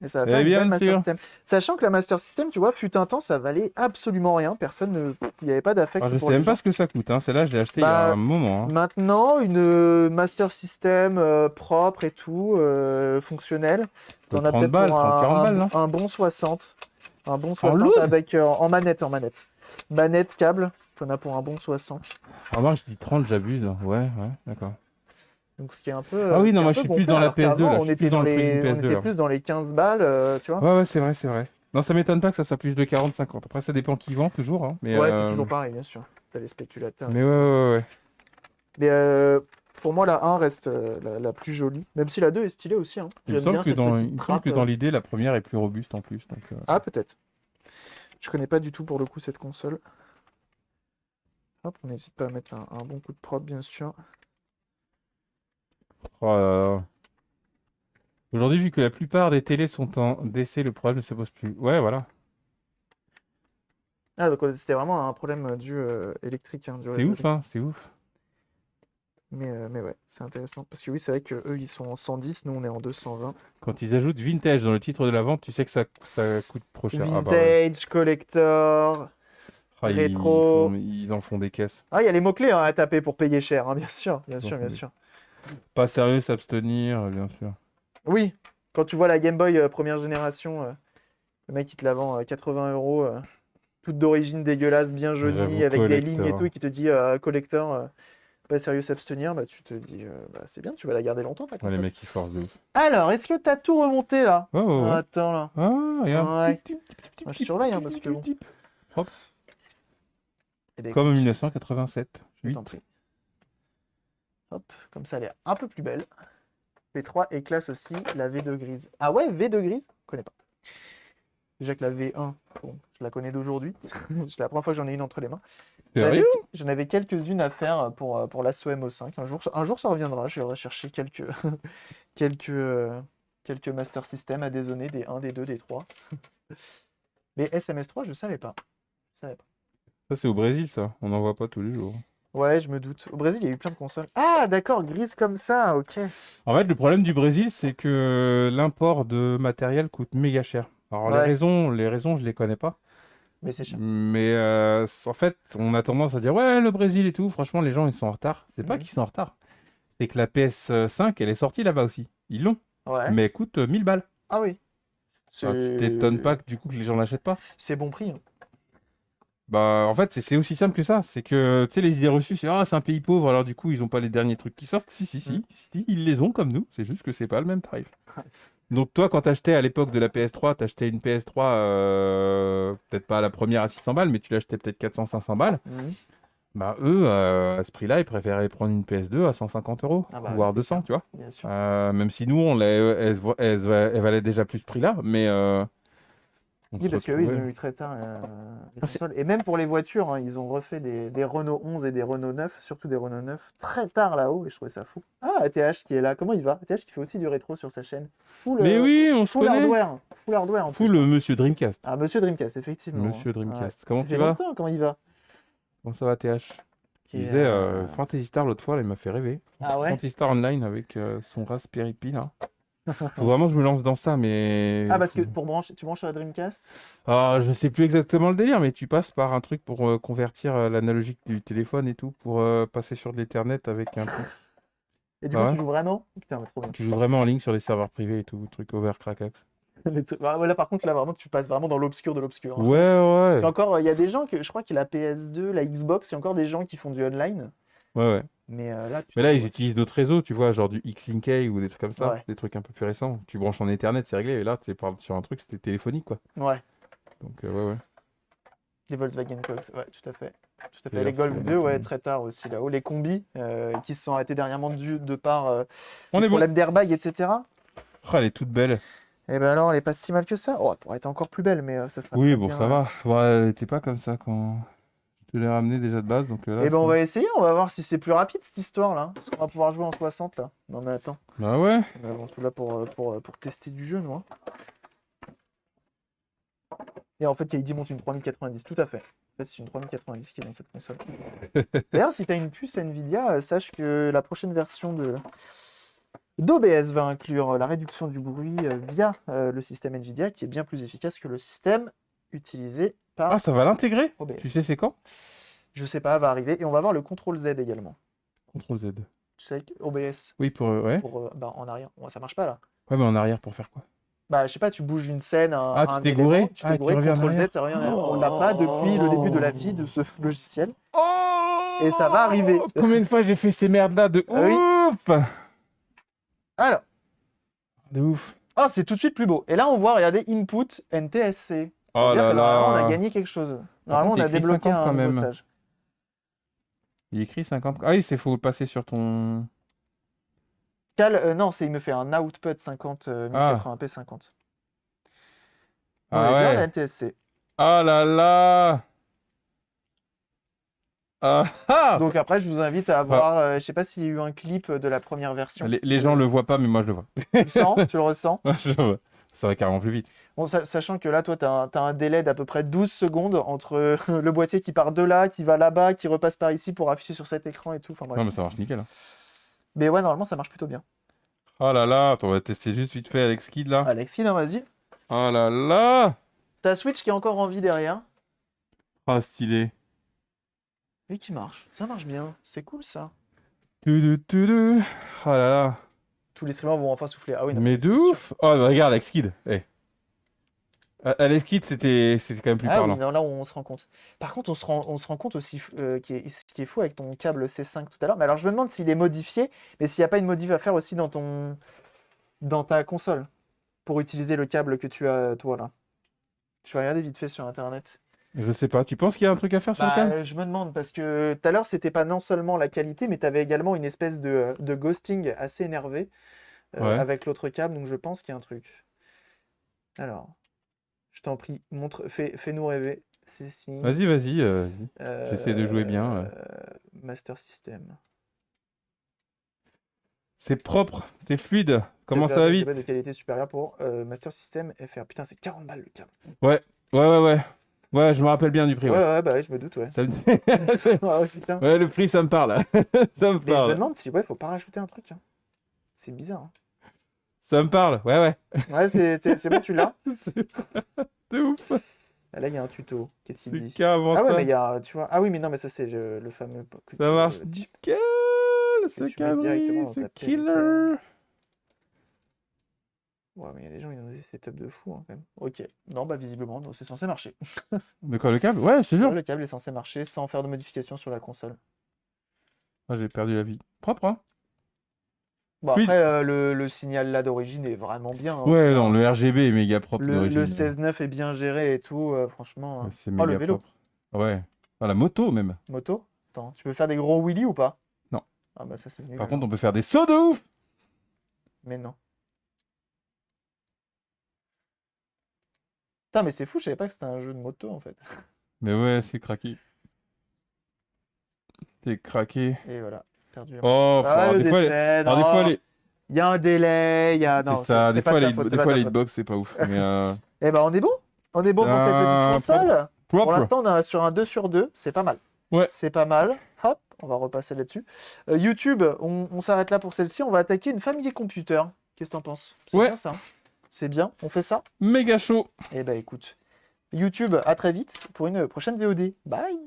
Et ça va Eh faire une bien belle Master sûr. System. Sachant que la Master System, tu vois, fut un temps, ça valait absolument rien. Personne ne. Il n'y avait pas d'affect Ah, je sais pour les même pas gens. ce que ça coûte, hein. Celle-là, je l'ai acheté il y a Bah, un moment, hein. maintenant, une Master System propre et tout, fonctionnelle, t'en as 30 peut-être balles, pour 30-40 balles, non? un bon 60. Un bon En 60 loose? avec en manette, en manette. Manette, câble, t'en as pour un bon 60. Ah, moi, je dis 30, j'abuse. Ouais, d'accord. Donc ce qui est un peu, Ah oui, ce qui non, est un moi, je peu suis plus gonflé, dans la alors PS2, qu'avant, là. Je on suis plus était dans dans le prix d'une les, on PS2, était là. plus dans les 15 balles, tu vois. Ouais, c'est vrai, c'est vrai. Non, ça m'étonne pas que ça soit plus de 40-50. Après, ça dépend qui vend, toujours, hein. Mais, Ouais, c'est toujours pareil, bien sûr. T'as les spéculateurs. mais ouais. Mais pour moi, la 1 reste la plus jolie. Même si la 2 est stylée aussi. Hein. Il me J'aime semble bien que cette dans, petite il me semble trappe. que dans l'idée, la première est plus robuste en plus. Donc, Ah, peut-être. Je connais pas du tout pour le coup cette console. Hop, on n'hésite pas à mettre un bon coup de prod, bien sûr. oh là là. Aujourd'hui, vu que la plupart des télés sont en DC, le problème ne se pose plus. Ouais, voilà. Ah, donc c'était vraiment un problème dû électrique, hein, du C'est réseau ouf, hein, c'est ouf. Mais ouais, c'est intéressant. Parce que oui, c'est vrai qu'eux, ils sont en 110, nous, on est en 220. Quand ils ajoutent vintage dans le titre de la vente, tu sais que ça coûte trop cher. Ah bah ouais. Vintage, collector, Ah, rétro. ils en font des caisses. Ah, il y a les mots-clés hein, à taper pour payer cher, hein, bien sûr, bien Ils en sûr, font bien des- sûr. Pas sérieux, s'abstenir, bien sûr. Oui, quand tu vois la Game Boy première génération, le mec il te la vend 80 euros, toute d'origine dégueulasse, bien jaunie, J'avoue, avec des lignes et tout, collector. et qui te dit collector, pas sérieux s'abstenir, bah tu te dis bah, c'est bien, tu vas la garder longtemps ta Ouais, les console. mecs, ils forcent de ouf. Alors, est-ce que t'as tout remonté là? Ouais, ouais, ouais. Attends là. Ah, regarde. Ouais. Tip, tip, tip, tip, Moi, je tip, surveille, hein, tip, parce tip, que tip, bon. tip. Hop. Eh ben, Comme en écoute, 1987. je t'en 8. prie. Hop, comme ça elle est un peu plus belle. V3 et classe aussi la V2 grise. Ah ouais, V2 grise? Je connais pas. Déjà que la V1, bon, je la connais d'aujourd'hui. C'est la première fois que j'en ai une entre les mains. Sérieux? J'en avais quelques-unes à faire pour la SOM 5. Un jour ça reviendra. Je vais rechercher quelques, euh, quelques Master System à dézonner, des 1, des 2, des 3. Mais SMS3, je savais pas. Je savais pas. Ça, c'est au Brésil, ça. On n'en voit pas tous les jours. Ouais, je me doute. Au Brésil, il y a eu plein de consoles. Ah, d'accord, grise comme ça, ok. En fait, le problème du Brésil, c'est que l'import de matériel coûte méga cher. Alors, Ouais, les raisons, je les connais pas. mais c'est cher. Mais en fait, on a tendance à dire, ouais, le Brésil et tout. Franchement, les gens, ils sont en retard. C'est pas Mhm. qu'ils sont en retard. C'est que la PS5, elle est sortie là-bas aussi. Ils l'ont. Ouais. Mais elle coûte 1000 balles. Ah oui. Alors, tu t'étonnes C'est pas que du coup que les gens l'achètent pas. c'est bon prix. Hein. Bah, en fait, c'est aussi simple que ça. C'est que, tu sais, les idées reçues, c'est ah, c'est un pays pauvre, alors du coup, ils ont pas les derniers trucs qui sortent. Si, ils les ont comme nous. C'est juste que c'est pas le même tarif. Donc, toi, quand t'achetais à l'époque de la PS3, t'achetais une PS3, peut-être pas la première à 600 balles, mais tu l'achetais peut-être 400-500 balles. Mhm. Bah, eux, à ce prix-là, ils préféraient prendre une PS2 à 150 euros, Ah bah, voire c'est 200, clair, tu vois. bien sûr. Même si nous, elle valait déjà plus ce prix-là, mais on Oui, se parce qu'eux, ils retrouvait. ont eu très tard les Ah, c'est- consoles. Et même pour les voitures, hein, ils ont refait des Renault 11 et des Renault 9, surtout des Renault 9, très tard là-haut, et je trouvais ça fou. Ah, ATH qui est là, comment il va? ATH qui fait aussi du rétro sur sa chaîne. Mais oui, on se Full connaît. hardware. Full hardware en Fou plus. le Hein. monsieur Dreamcast. Ah, Monsieur Dreamcast, effectivement. Monsieur Hein. Dreamcast. Ouais. Comment Ça tu fait vas? longtemps, comment il va? Comment ça va, TH? Qui Il est, faisait Fantasy Star l'autre fois, là, il m'a fait rêver. Ah ouais? Fantasy Star Online avec son Raspberry Pi, là. Faut vraiment que je me lance dans ça, mais... Ah, parce que tu branches sur la Dreamcast? Ah, je sais plus exactement le délire, mais tu passes par un truc pour convertir l'analogique du téléphone et tout, pour passer sur de l'Ethernet avec un truc. Et du Ah coup, ouais? tu joues vraiment? Putain, mais trop bien. Tu joues vraiment en ligne sur des serveurs privés et tout, truc overcrackax. Bah, voilà, par contre, là, vraiment, tu passes vraiment dans l'obscur de l'obscur. Hein. Ouais, Parce ouais. qu'encore, il y a des gens que je crois qu'il y a la PS2, la Xbox, il y a encore des gens qui font du online. Ouais. Mais là, tu Mais te là, ils retrouves. utilisent d'autres réseaux, tu vois, genre du X-Link ou des trucs comme ça, Ouais, des trucs un peu plus récents. Tu branches en Ethernet, c'est réglé, et là, tu parles sur un truc, c'était téléphonique, quoi. ouais. Donc, ouais. Les Volkswagen Cogs, ouais, tout à fait. Tout à fait. Et Les là, Golf c'est 2, ouais, maintenant. très tard aussi là-haut. Les combis qui se sont arrêtés dernièrement de par On des est bon. problèmes d'airbag, etc. Oh, elle est toute belle. Et ben alors, elle est pas si mal que ça. Oh, elle pourrait être encore plus belle, mais ça sera Oui, très bon, bien. ça va. Ouais, t'es pas comme ça quand je te l'ai ramené déjà de base, donc là, Et ben on c'est... va essayer, on va voir si c'est plus rapide cette histoire là. Est-ce qu'on va pouvoir jouer en 60 là? Non mais attends, Bah ouais. on est avant tout là pour tester du jeu, moi. Et en fait, KD monte une 3090, tout à fait. En fait, c'est une 3090 qui est dans cette console. D'ailleurs, si tu as une puce Nvidia, sache que la prochaine version d'OBS va inclure la réduction du bruit via le système Nvidia, qui est bien plus efficace que le système utilisé Ah, par ça va l'intégrer? OBS. Tu sais c'est quand? Je sais pas, va arriver. Et on va avoir le CTRL Z également. CTRL Z. Tu sais, que OBS, Oui, ouais. bah, en arrière. Ouais, ça marche pas là. Ouais, mais en arrière pour faire quoi? Bah, je sais pas, tu bouges une scène, Ah, tu un t'es élément, gouré? tu t'es Ah, tu gouré, reviens en CTRL Z, arrière. ça revient en arrière. On l'a pas depuis le début de la vie de ce logiciel. Oh! Et ça va arriver. Combien de fois j'ai fait ces merdes-là de Ah oui. ouf! Alors, De ouf. oh, c'est tout de suite plus beau. Et là, on voit, regardez, Input NTSC. Ça Oh veut dire là que normalement, on a là. gagné quelque chose. Par Normalement, contre, on il a écrit débloqué 50 un quand nouveau même. stage. Il écrit 50. Ah oui, c'est faut passer sur ton... Non, il me fait un output 50, Ah. 1080p 50. On Ah est bien en ouais. NTSC. Ah là là. Ah ah. Donc après, je vous invite à Enfin, voir, je sais pas s'il y a eu un clip de la première version. les gens le voient pas, mais moi je le vois. Tu le sens, tu le ressens. Je le vois. Ça va carrément plus vite. Bon, sachant que là, toi, tu as, un délai d'à peu près 12 secondes entre le boîtier qui part de là, qui va là-bas, qui repasse par ici pour afficher sur cet écran et tout. Enfin bref. Non, mais ça marche nickel, hein. Mais ouais, normalement, ça marche plutôt bien. Oh là là. Attends, on va tester juste vite fait Alex Kidd là. Alexis, non, vas-y. Oh là là. T'as Switch qui est encore en vie derrière. Ah, stylé. Oui, qui marche. Ça marche bien. C'est cool, ça. Tudu. Oh là là. Tous les streamers vont enfin souffler. Ah oui, non, Mais de c'est sûr. ouf. Oh, bah, regarde Alex Kidd. Eh. Alex Kidd, c'était quand même plus Ah oui, parlant. non, là, on se rend compte. Par contre, on se rend compte aussi, ce qui est fou avec ton câble C5 tout à l'heure. Mais alors, je me demande s'il est modifié, mais s'il n'y a pas une modif à faire aussi dans ta console pour utiliser le câble que tu as, toi, là. Je vais regarder vite fait sur Internet. Je sais pas. Tu penses qu'il y a un truc à faire sur le câble? Je me demande, parce que tout à l'heure, c'était pas non seulement la qualité, mais tu avais également une espèce de ghosting assez énervé Ouais. avec l'autre câble, donc je pense qu'il y a un truc. Alors, je t'en prie, fais-nous rêver. C'est si. Vas-y. J'essaie de jouer bien. Master System. C'est propre, c'est fluide. Comment ça va vite? de qualité supérieure pour Master System FR. Putain, c'est 40 balles le câble. Ouais. Ouais, je me rappelle bien du prix. Ouais. Bah ouais, je me doute, ouais. Ça me- Ah ouais, putain. Ouais, le prix, ça me parle. Ça me Mais je me parle. demande si, ouais, faut pas rajouter un truc, hein. C'est bizarre, hein. Ça me parle. Ouais. Ouais, c'est bon, tu l'as. De ouf. Ah, là, il y a un tuto. Qu'est-ce qu'il C'est dit? carrément Ah ouais, ça. mais il y a, tu vois. Ah oui, mais non, mais ça, c'est le fameux. Ça marche que nickel. Ce tu mets directement cabri, dans ce ta killer. Ouais, mais il y a des gens, ils ont des setups de fou, hein, quand même. Ok. Non, bah, visiblement, non, c'est censé marcher. De quoi, le câble? Ouais, je te jure. Ouais, le câble est censé marcher sans faire de modifications sur la console. Ah, j'ai perdu la vie. Propre, hein? Bon, Fluide. après, le signal là d'origine est vraiment bien, hein. Ouais, non, le RGB est méga propre Le d'origine. 16.9 est bien géré et tout, franchement. Ouais, c'est Oh, le méga vélo. propre. Ouais. Ah, la moto, même. Moto. Attends, tu peux faire des gros wheelies ou pas? Non. Ah bah ça c'est nul. Par alors. contre, on peut faire des sauts de ouf. Mais non. Putain, mais c'est fou, je savais pas que c'était un jeu de moto en fait. Mais ouais, c'est craqué. C'est craqué. Et voilà, perdu. Oh, Ah, le des fois, décès, alors, des fois, non. Il y a un délai, il y a. Non, c'est ça. c'est Des pas fois, de ta les, faute, des c'est pas fois, de les ta faute. hitbox, c'est pas ouf. Mais Eh ben on est bon. On est bon pour cette petite console. Pour propre. l'instant, on est sur un 2 sur 2, c'est pas mal. Ouais. C'est pas mal. Hop, on va repasser là-dessus. YouTube, on s'arrête là pour celle-ci. On va attaquer une famille computer. Qu'est-ce que t'en penses? C'est Ouais. bien ça. C'est bien, on fait ça. Méga chaud. Eh ben écoute, YouTube, à très vite pour une prochaine VOD. Bye!